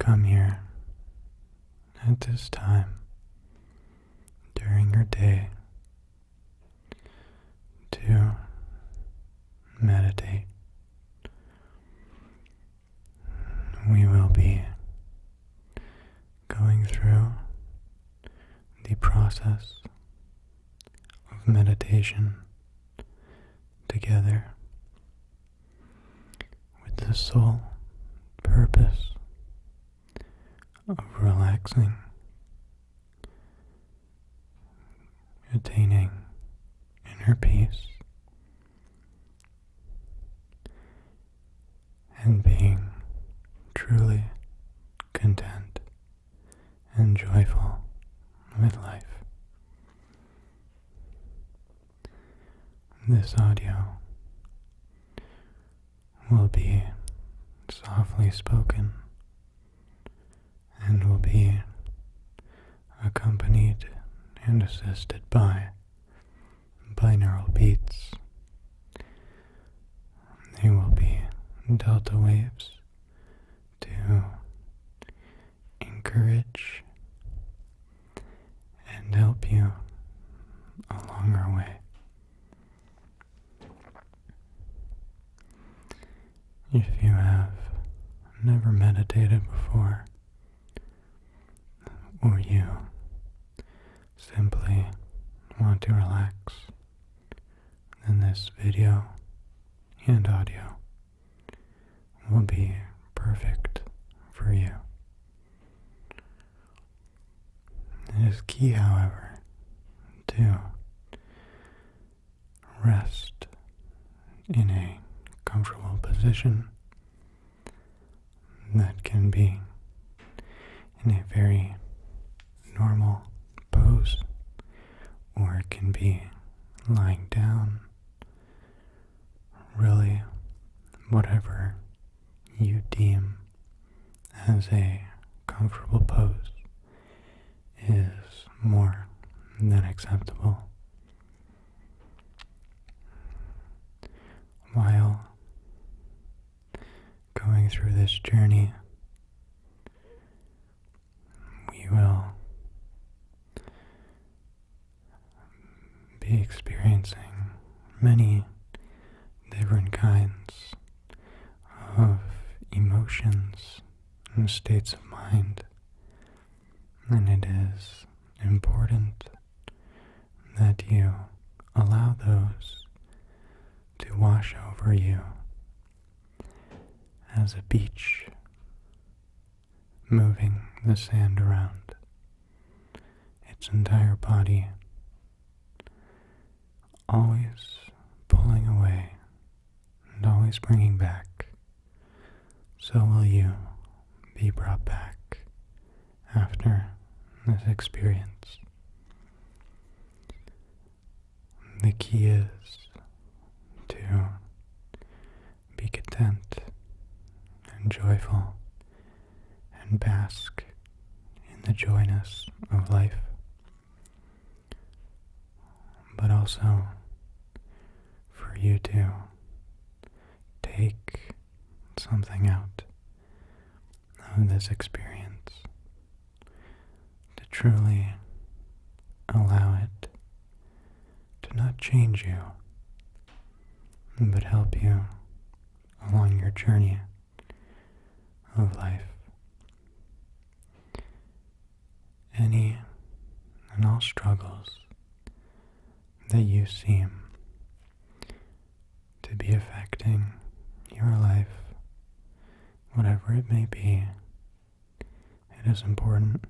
come here at this time during your day to meditate. We will be going through the process of meditation together with the sole purpose of relaxing, attaining inner peace, and being truly content and joyful with life. This audio will be softly spoken and will be accompanied and assisted by binaural beats. They will be delta waves to encourage and help you along our way. If you have never meditated before, or you simply want to relax, then this video and audio will be perfect for you. It is key, however, to rest in a comfortable position that can be in a very normal pose, or it can be lying down. Really, whatever you deem as a comfortable pose is more than acceptable. While going through this journey, we will be experiencing many different kinds of emotions and states of mind, and it is important that you allow those to wash over you as a beach moving the sand around its entire body, always pulling away and always bringing back. So will you be brought back after this experience. The key is to be content and joyful and bask in the joyness of life, but also for you to take something out of this experience, to truly allow it to not change you, but help you along your journey of life. Any and all struggles that you seem to be affecting your life, whatever it may be, it is important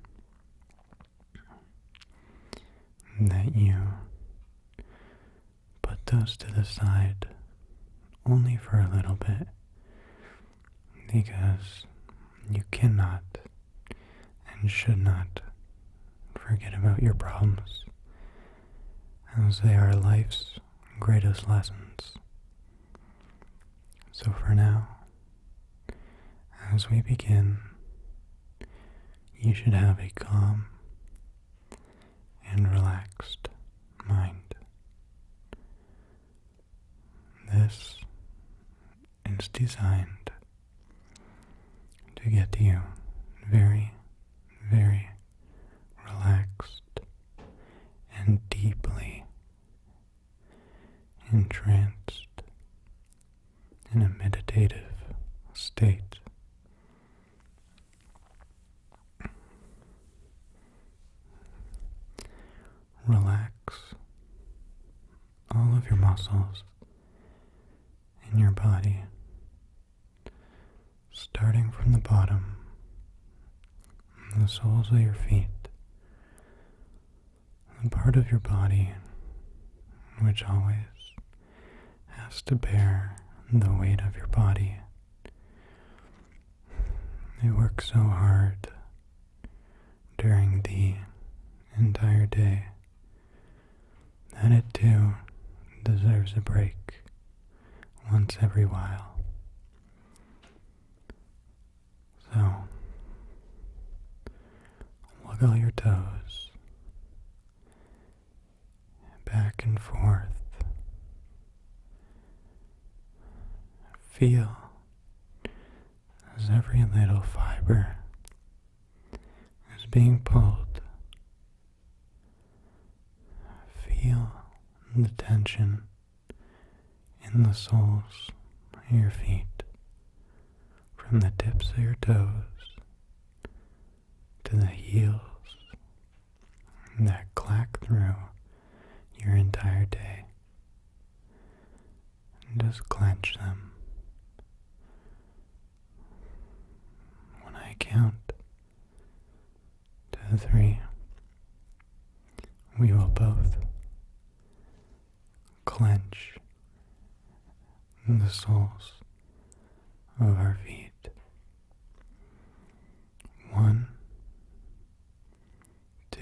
that you put those to the side only for a little bit, because you cannot and should not forget about your problems, as they are life's greatest lessons. So for now, as we begin, you should have a calm and relaxed mind. This is designed to get you very, very relaxed and deeply entranced in a meditative state. Relax all of your muscles in your body, starting from the bottom, the soles of your feet, the part of your body which always has to bear the weight of your body. It works so hard during the entire day that it too deserves a break once every while. So, wiggle your toes back and forth. Feel as every little fiber is being pulled. Feel the tension in the soles of your feet, from the tips of your toes to the heels that clack through your entire day. And just clench them. When I count to 3, we will both clench the soles of our feet. 1, 2,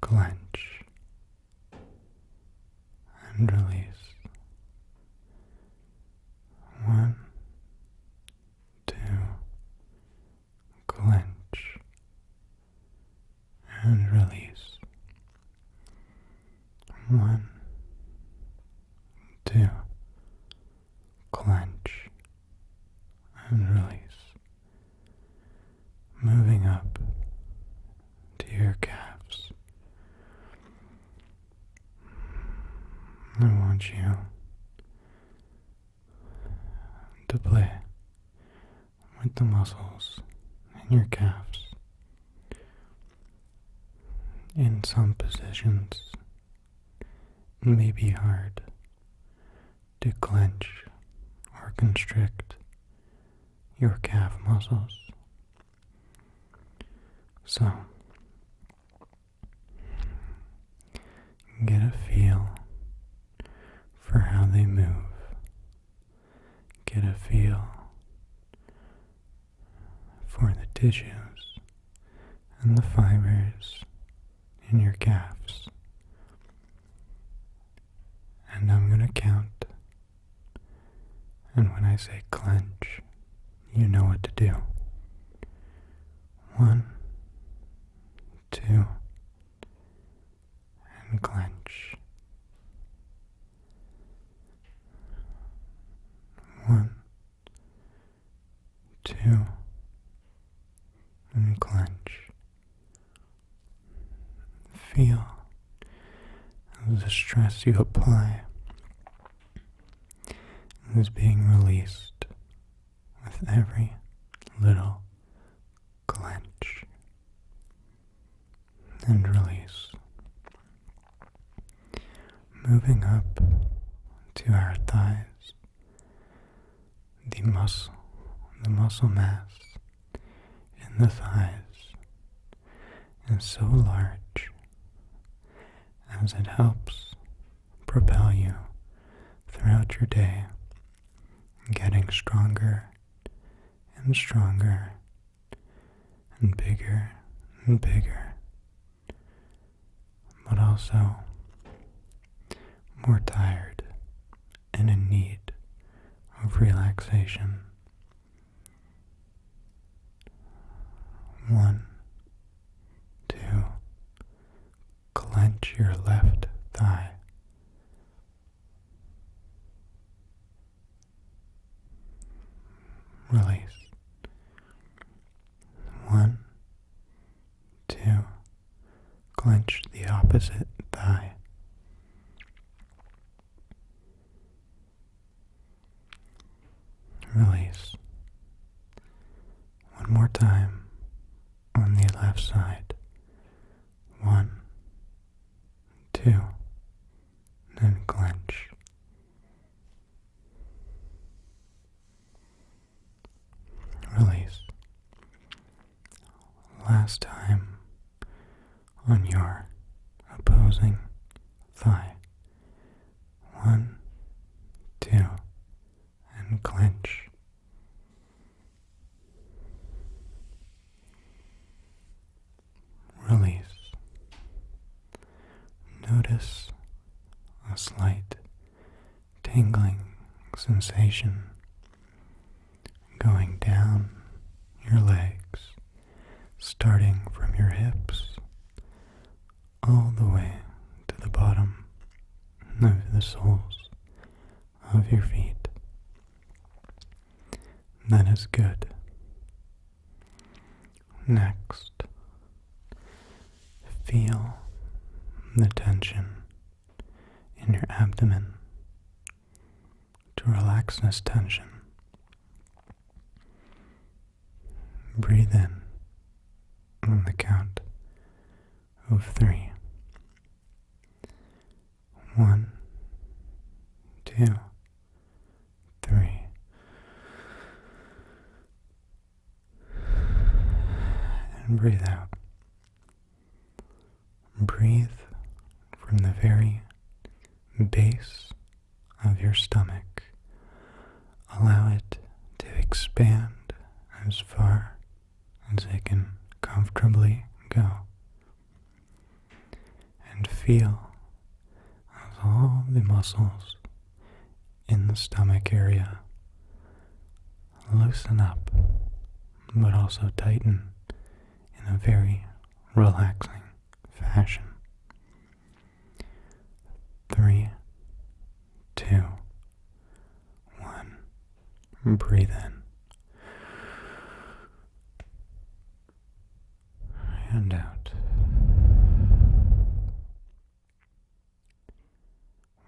clench and release. 1, 2, clench and release. 1, 2, clench and release. Moving up to your calves. I want you to play with the muscles in your calves. In some positions, it may be hard to clench or constrict your calf muscles. So, get a feel for how they move. Get a feel for the tissues and the fibers in your calves. And I'm going to count. And when I say clench, you know what to do. 1, 2, and clench. 1, 2, and clench. Feel the stress you apply is being released with every little clench and release. Moving up to our thighs, the muscle mass in the thighs is so large as it helps propel you throughout your day, getting stronger and stronger and bigger and bigger, but also more tired and in need of relaxation. 1, 2, clench your left thigh. Release. clench the opposite thigh. Release. One more time on the left side. 1, 2, and clench. Release. Last time on your opposing thigh. 1, 2, and clench. Release. Notice a slight tingling sensation going down your legs, starting from your hips all the way to the bottom of the soles of your feet. That is good. Next, feel the tension in your abdomen. To relax this tension, breathe in on the count of 3. 1, 2, 3. And breathe out. Breathe from the very base of your stomach. Allow it to expand as far as it can comfortably go. And feel as all the muscles in the stomach area loosen up, but also tighten in a very relaxing fashion. 3, 2, 1. Breathe in and out.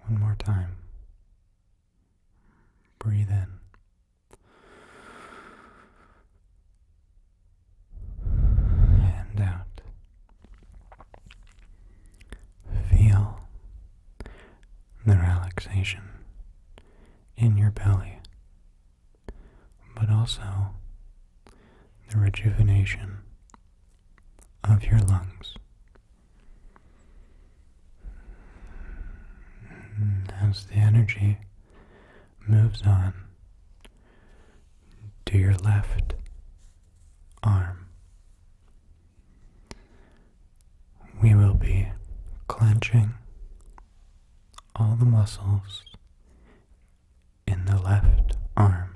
One more time. Breathe in and out. Feel the relaxation in your belly, but also the rejuvenation of your lungs. As the energy moves on to your left arm, we will be clenching all the muscles in the left arm,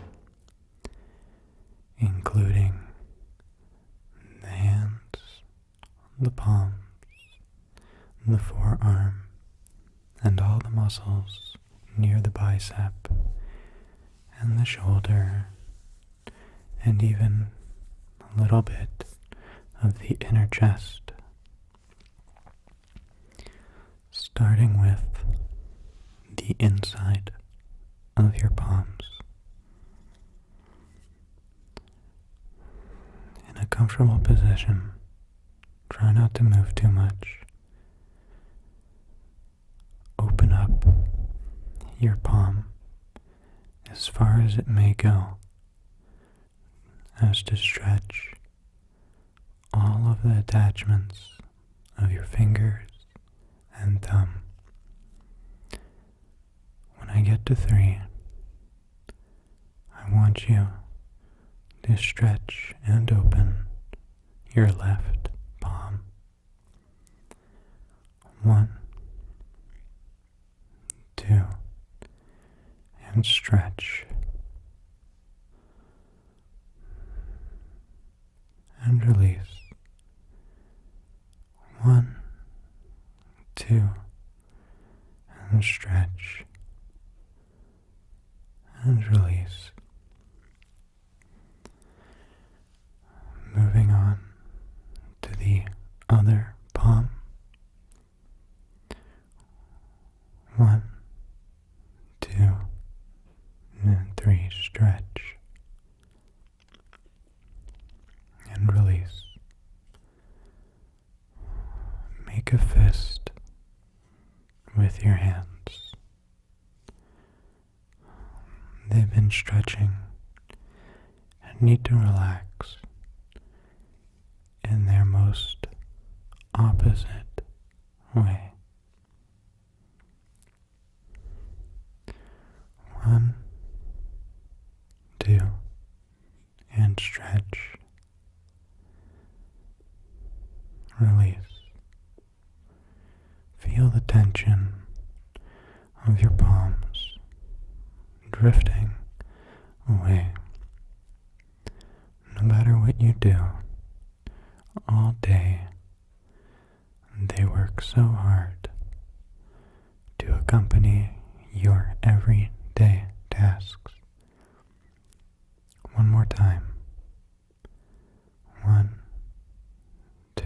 including the hands, the palms, the forearm, and all the muscles near the bicep and the shoulder, and even a little bit of the inner chest. Starting with the inside of your palms. In a comfortable position, try not to move too much. Open up your palm as far as it may go, as to stretch all of the attachments of your fingers and thumb. When I get to 3, I want you to stretch and open your left palm. 1, 2, and stretch. And release. 1, 2, and stretch. And release. Moving on to the other palm. make a fist with your hands. They've been stretching and need to relax in their most opposite way. 1, 2, and stretch. Release. Feel the tension of your palms drifting away. No matter what you do, all day they work so hard to accompany your everyday tasks. One more time. 1, 2,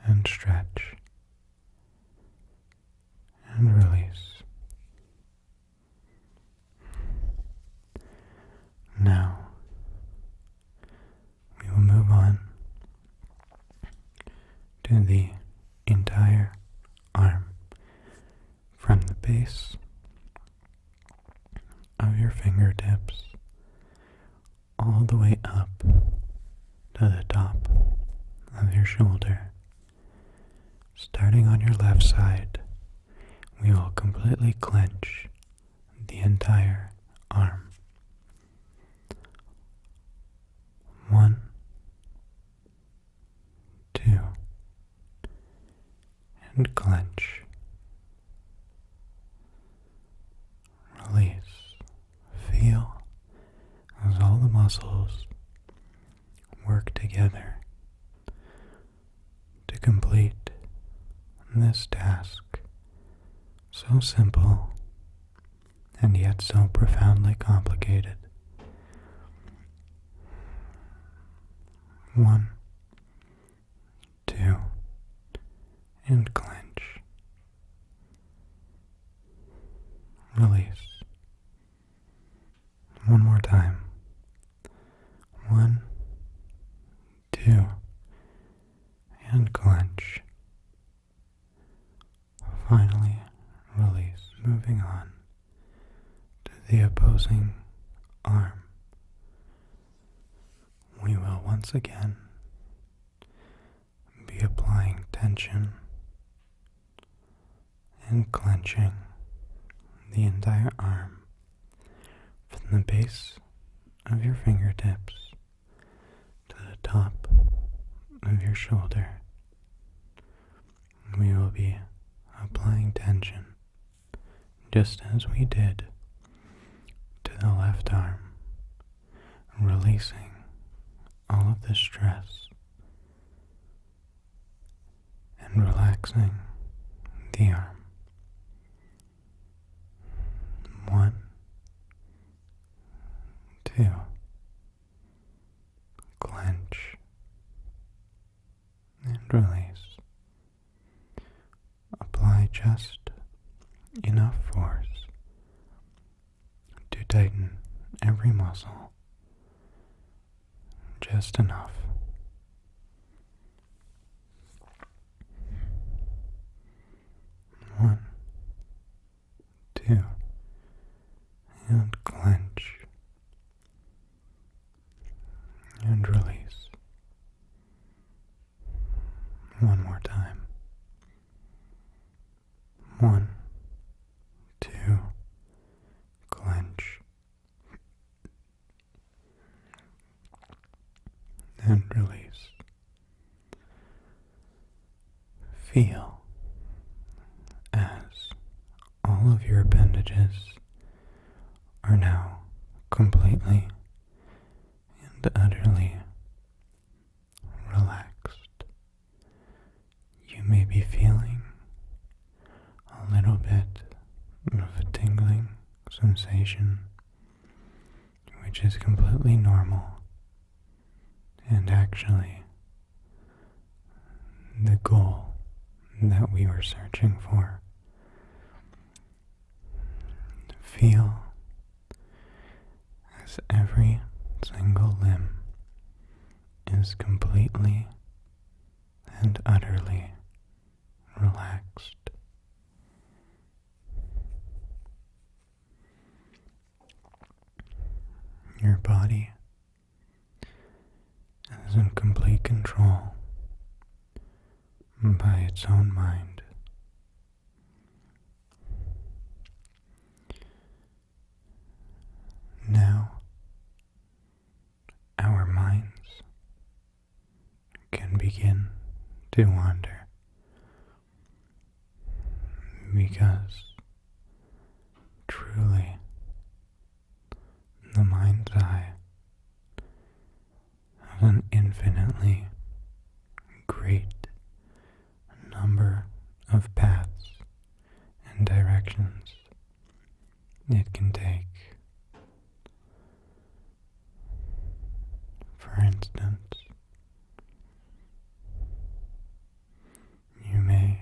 and stretch. And release. Now, we will move on to the entire arm, from the base of your fingertips all the way up to the top of your shoulder. Starting on your left side, we will completely clench the entire arm. 1, 2, and clench. Release. Feel as all the muscles work together to complete this task, so simple and yet so profoundly complicated. 1, 2, and clench. Release. One more time. 1, 2, and clench. Finally, release. Moving on to the opposing arm. We will once again be applying tension and clenching the entire arm from the base of your fingertips to the top of your shoulder. We will be applying tension just as we did to the left arm, releasing all of the stress and relaxing the arm. 1, 2, clench and release. Apply just enough force to tighten every muscle. Just enough. 1, 2, and clench and release. One more time. 1, 2, clench and release. Feel as all of your appendages are now completely and utterly relaxed. You may be feeling a little bit of a tingling sensation, which is completely normal and actually the goal that we were searching for. Feel as every single limb is completely and utterly relaxed. Your body is in complete control by its own mind. Now, our minds can begin to wander because truly the mind's eye has an infinitely great number of paths and directions it can take. For instance, you may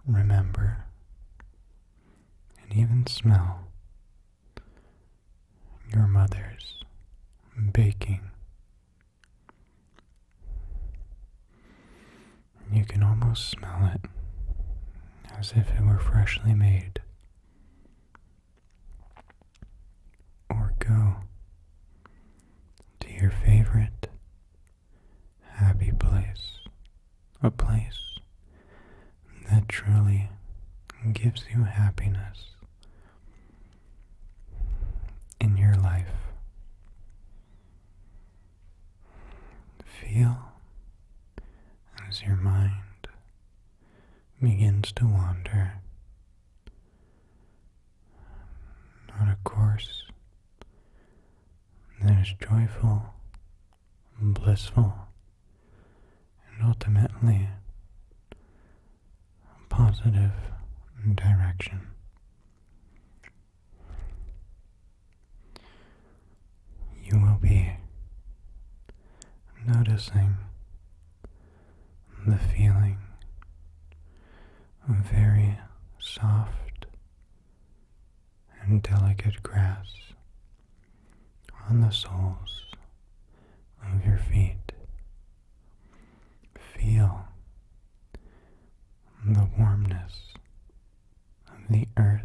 remember and even smell your mother's baking. You can almost smell it as if it were freshly made. Or go to your favorite happy place, a place that truly gives you happiness in your life. Feel as your mind begins to wander on a course that is joyful, blissful, and ultimately positive direction. You will be noticing the feeling of very soft and delicate grass on the soles of your feet. Feel the warmness of the earth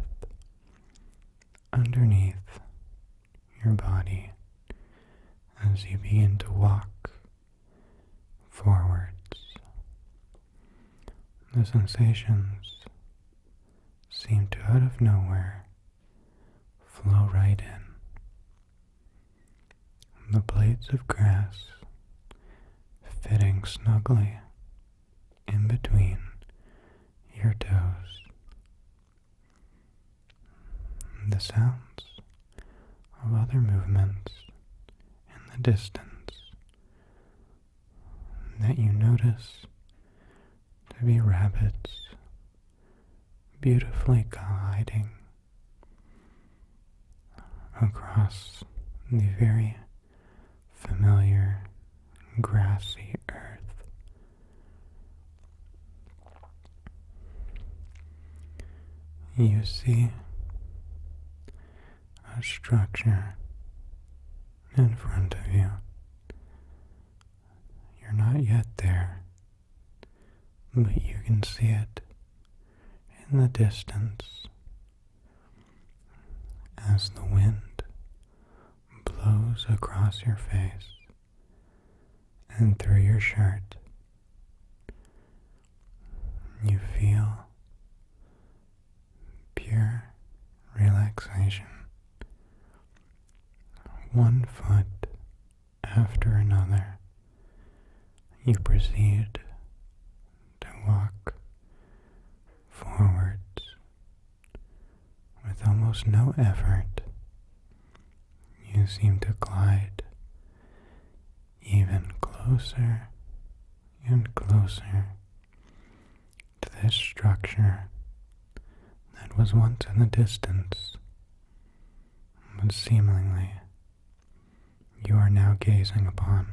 underneath your body as you begin to walk forwards. The sensations seem to, out of nowhere, flow right in. The blades of grass fitting snugly in between your toes. The sounds of other movements in the distance that you notice to be rabbits beautifully gliding across the very familiar grassy earth. You see a structure in front of you. You're not yet there, but you can see it in the distance as the wind blows across your face and through your shirt. You feel pure relaxation. One foot after another, you proceed to walk forwards with almost no effort. You seem to glide even closer and closer to this structure that was once in the distance, but seemingly you are now gazing upon.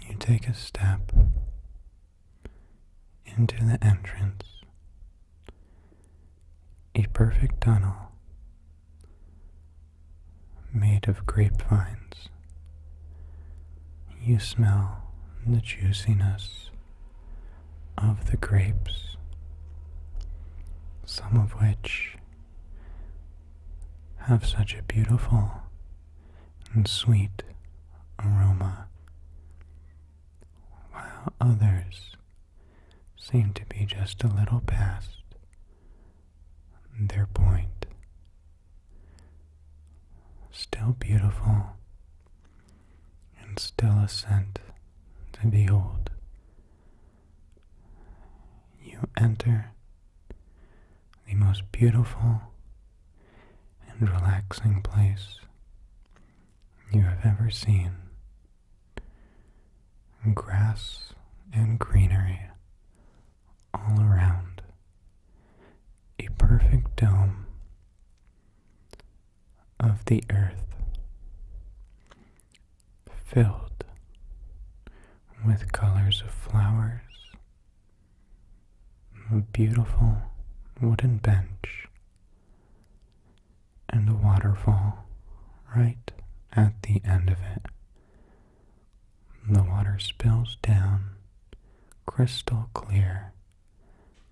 You take a step into the entrance, a perfect tunnel made of grapevines. You smell the juiciness of the grapes, some of which have such a beautiful and sweet aroma, while others seem to be just a little past their point. Still beautiful and still a scent to behold. You enter the most beautiful and relaxing place you have ever seen. Grass and greenery all around. A perfect dome of the earth filled with colors of flowers, a beautiful wooden bench, and a waterfall right at the end of it. The water spills down crystal clear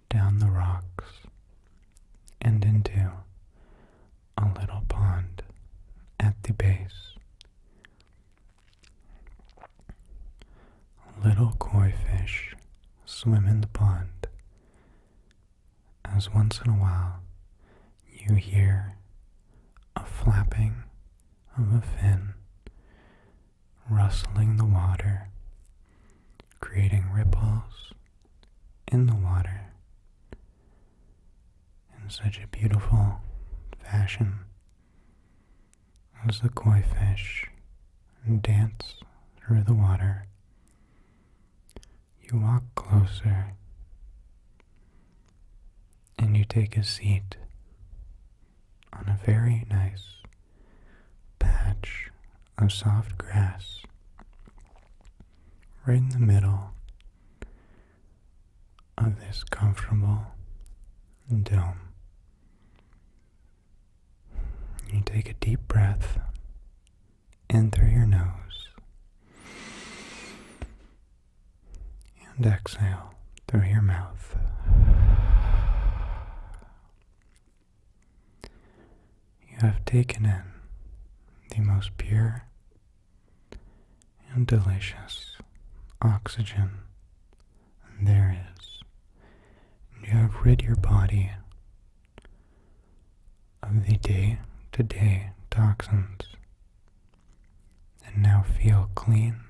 down the rocks and into a little pond at the base. Little koi fish swim in the pond, as once in a while you hear a flapping of a fin, rustling the water, creating ripples in the water in such a beautiful fashion as the koi fish dance through the water. You walk closer and you take a seat on a very nice patch of soft grass right in the middle of this comfortable dome. You take a deep breath in through your nose and exhale through your mouth. You have taken in the most pure and delicious oxygen there is. You have rid your body of the day-to-day toxins and now feel clean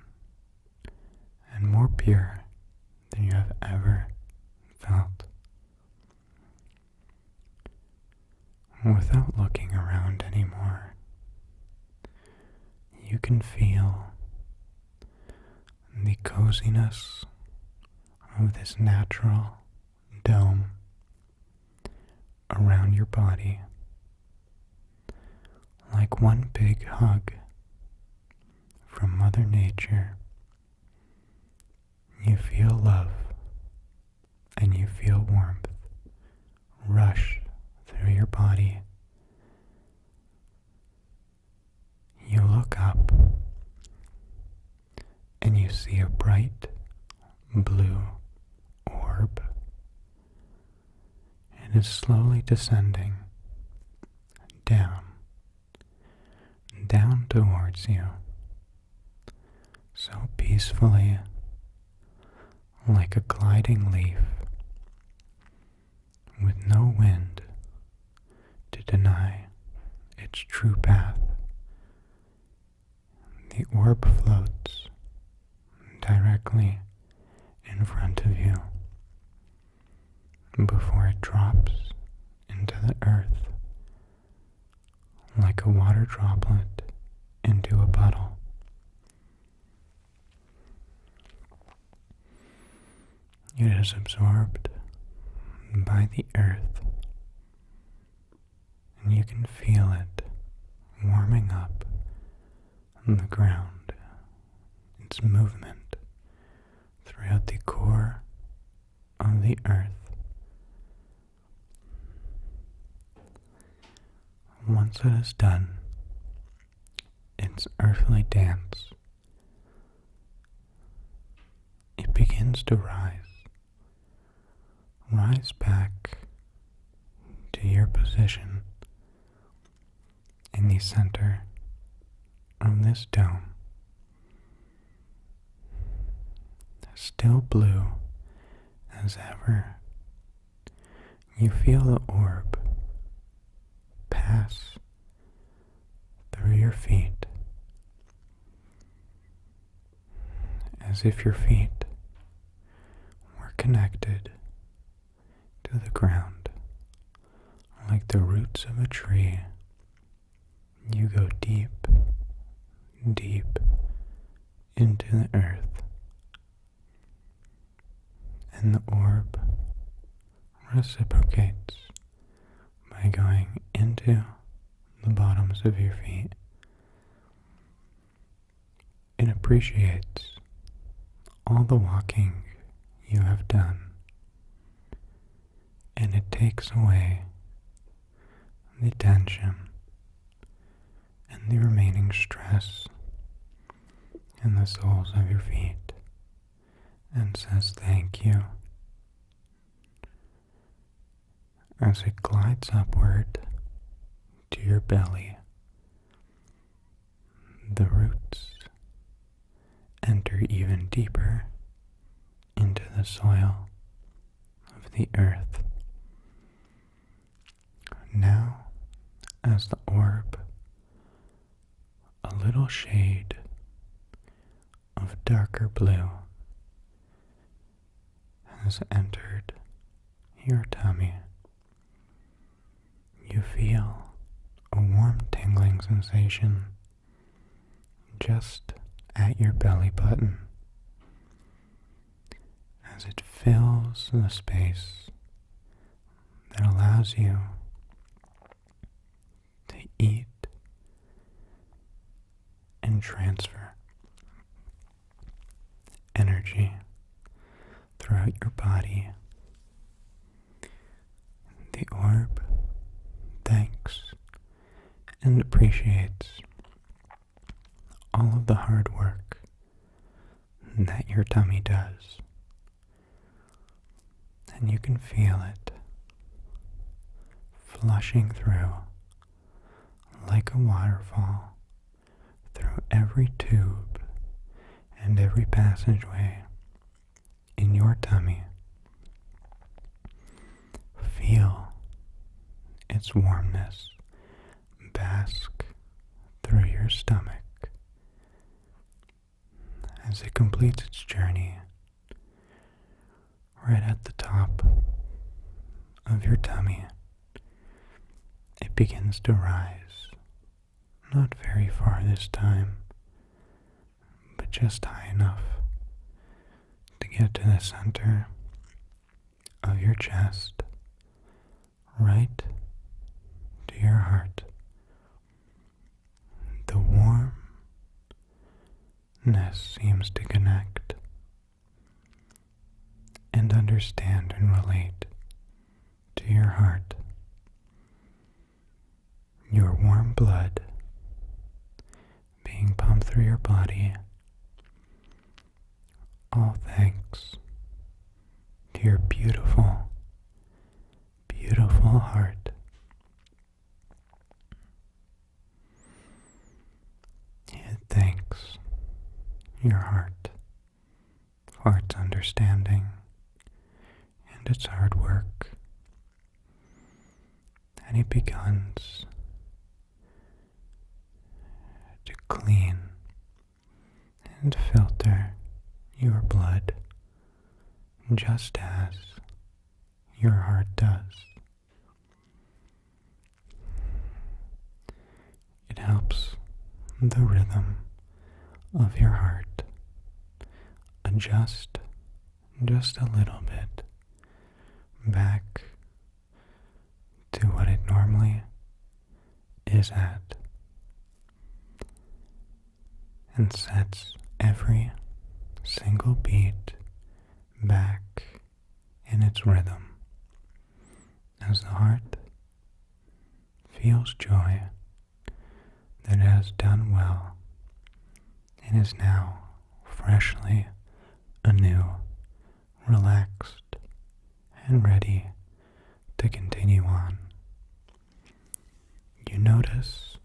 and more pure than you have ever felt. Without looking around anymore, you can feel the coziness of this natural dome around your body, like one big hug from Mother Nature. You feel love and you feel warmth rush through your body. You look up and you see a bright blue orb. It is slowly descending down towards you, so peacefully, like a gliding leaf, with no wind to deny its true path. The orb floats directly in front of you before it drops into the earth like a water droplet into a puddle. It is absorbed by the earth, and you can feel it warming up on the ground, its movement throughout the core of the earth. Once it is done its earthly dance, begins to rise. Rise back to your position in the center of this dome. Still blue as ever, you feel the orb pass through your feet as if your feet were connected to the ground like the roots of a tree. You go deep, deep into the earth, and the orb reciprocates by going into the bottoms of your feet. It appreciates all the walking you have done, and it takes away the tension and the remaining stress in the soles of your feet, and says thank you as it glides upward to your belly. The roots enter even deeper into the soil of the earth. Now, as the orb, a little shade of darker blue has entered your tummy. You feel a warm tingling sensation just at your belly button as it fills the space that allows you to eat and transfer energy throughout your body. The orb thanks and appreciates all of the hard work that your tummy does. And you can feel it flushing through like a waterfall through every tube and every passageway in your tummy. Feel its warmness bask through your stomach as it completes its journey right at the top of your tummy. It begins to rise, not very far this time, but just high enough to get to the center of your chest, right to your heart. The warmness seems to connect and understand and relate to your heart. Your warm blood being pumped through your body, all thanks to your beautiful, beautiful heart. It thanks your heart for its understanding and its hard work, and it begins to clean and filter your blood just as your heart does. It helps the rhythm of your heart adjust just a little bit back to what it normally is at, and sets every single beat back in its rhythm as the heart feels joy that it has done well and is now freshly anew relaxed, and ready to continue on. You notice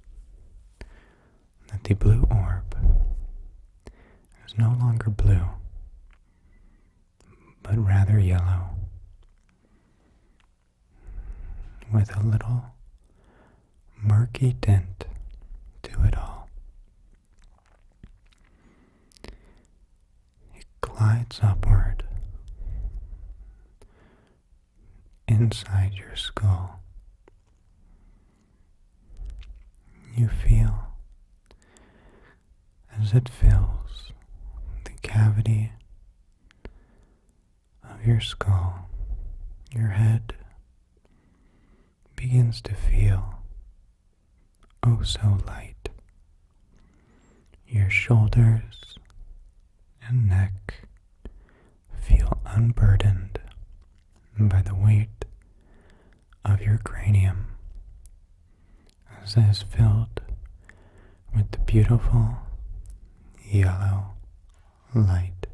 that the blue orb is no longer blue, but rather yellow, with a little murky tint to it all. It glides upward inside your skull. You feel as it fills the cavity of your skull. Your head begins to feel oh so light. Your shoulders and neck feel unburdened by the weight of your cranium, as it is filled with the beautiful yellow light.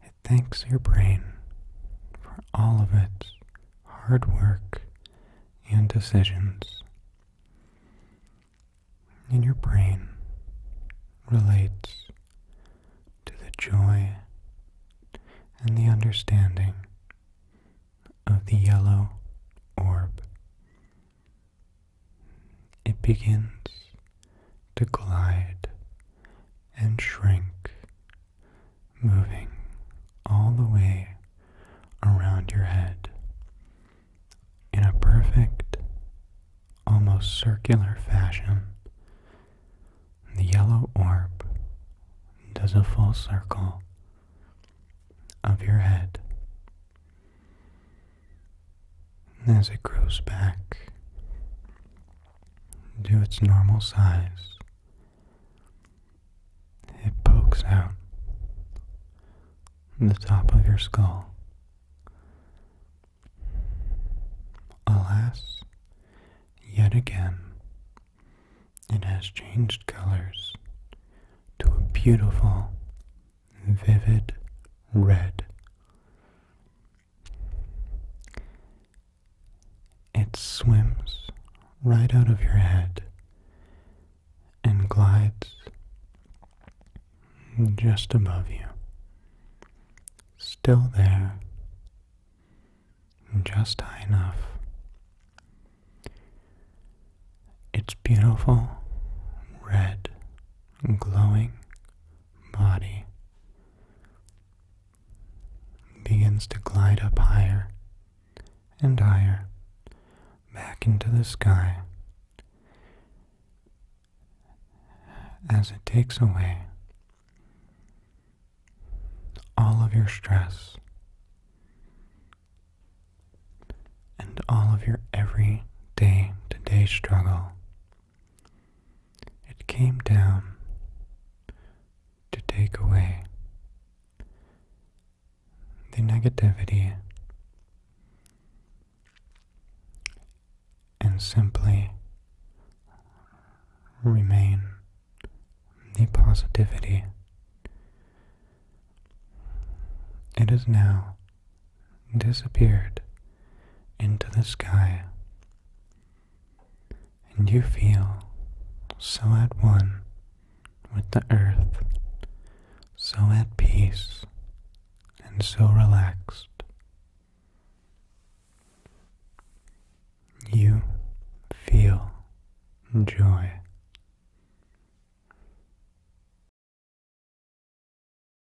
It thanks your brain for all of its hard work and decisions. And your brain relates to the joy and the understanding of the yellow orb. It begins to glide and shrink, moving all the way around your head in a perfect, almost circular fashion. The yellow orb does a full circle of your head. As it grows back to its normal size, it pokes out the top of your skull. Alas, yet again, it has changed colors to a beautiful, vivid red. It swims right out of your head and glides just above you. Still there, just high enough. Its beautiful, red, glowing body begins to glide up higher and higher back into the sky as it takes away all of your stress and all of your everyday to-day struggle. It came down to take away the negativity and simply remain the positivity. It has now disappeared into the sky, and you feel so at one with the earth, so at peace, and so relaxed. You feel joy.